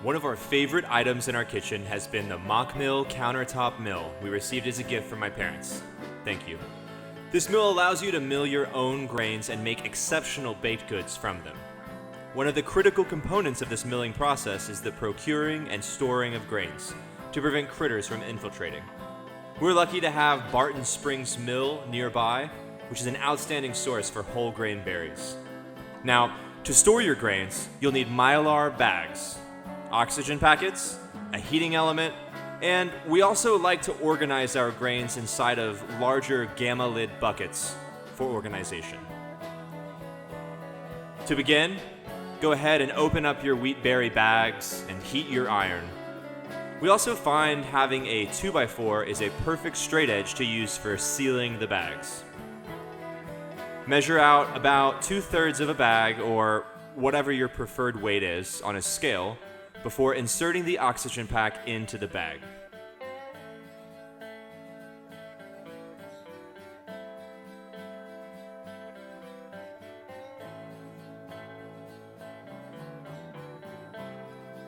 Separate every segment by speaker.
Speaker 1: One of our favorite items in our kitchen has been the Mockmill countertop mill we received as a gift from my parents. Thank you. This mill allows you to mill your own grains and make exceptional baked goods from them. One of the critical components of this milling process is the procuring and storing of grains to prevent critters from infiltrating. We're lucky to have Barton Springs Mill nearby, which is an outstanding source for whole grain berries. Now, to store your grains, you'll need Mylar bags, oxygen packets, a heating element, and we also like to organize our grains inside of larger gamma lid buckets for organization. To begin, go ahead and open up your wheat berry bags and heat your iron. We also find having a 2x4 is a perfect straight edge to use for sealing the bags. Measure out about 2/3 of a bag, or whatever your preferred weight is, on a scale before inserting the oxygen pack into the bag.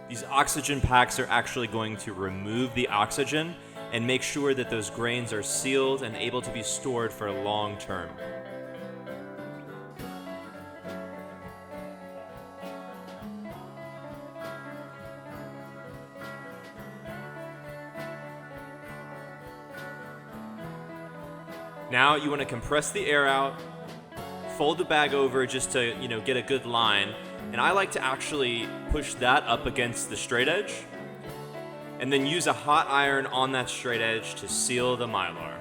Speaker 1: These oxygen packs are actually going to remove the oxygen and make sure that those grains are sealed and able to be stored for long term. Now you want to compress the air out, fold the bag over just to, get a good line. And I like to actually push that up against the straight edge and then use a hot iron on that straight edge to seal the Mylar.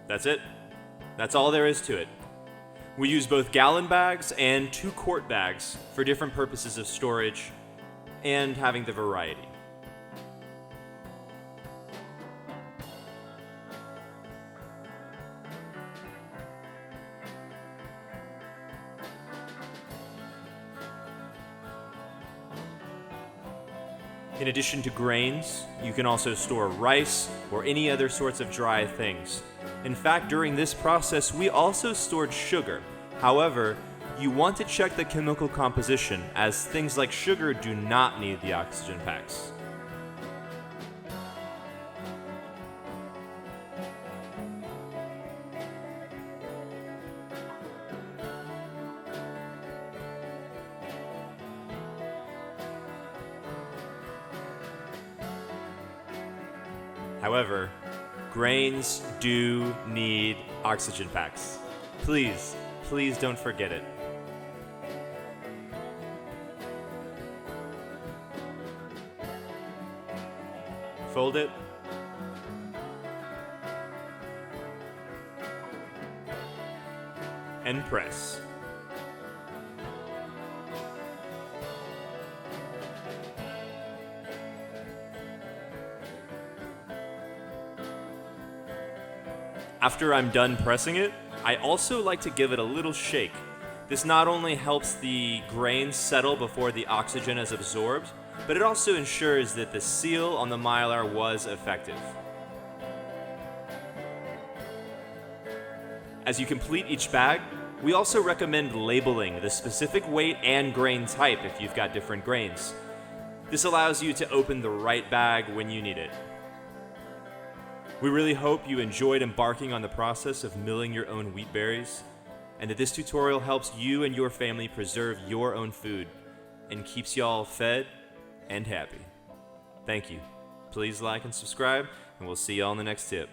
Speaker 1: That's it. That's all there is to it. We use both gallon bags and 2-quart bags for different purposes of storage and having the variety. In addition to grains, you can also store rice or any other sorts of dry things. In fact, during this process, we also stored sugar. However, you want to check the chemical composition, as things like sugar do not need the oxygen packs. However, grains do need oxygen packs. Please don't forget it. Fold it. And press. After I'm done pressing it, I also like to give it a little shake. This not only helps the grains settle before the oxygen is absorbed, but it also ensures that the seal on the Mylar was effective. As you complete each bag, we also recommend labeling the specific weight and grain type if you've got different grains. This allows you to open the right bag when you need it. We really hope you enjoyed embarking on the process of milling your own wheat berries, and that this tutorial helps you and your family preserve your own food and keeps y'all fed and happy. Thank you. Please like and subscribe, and we'll see y'all in the next tip.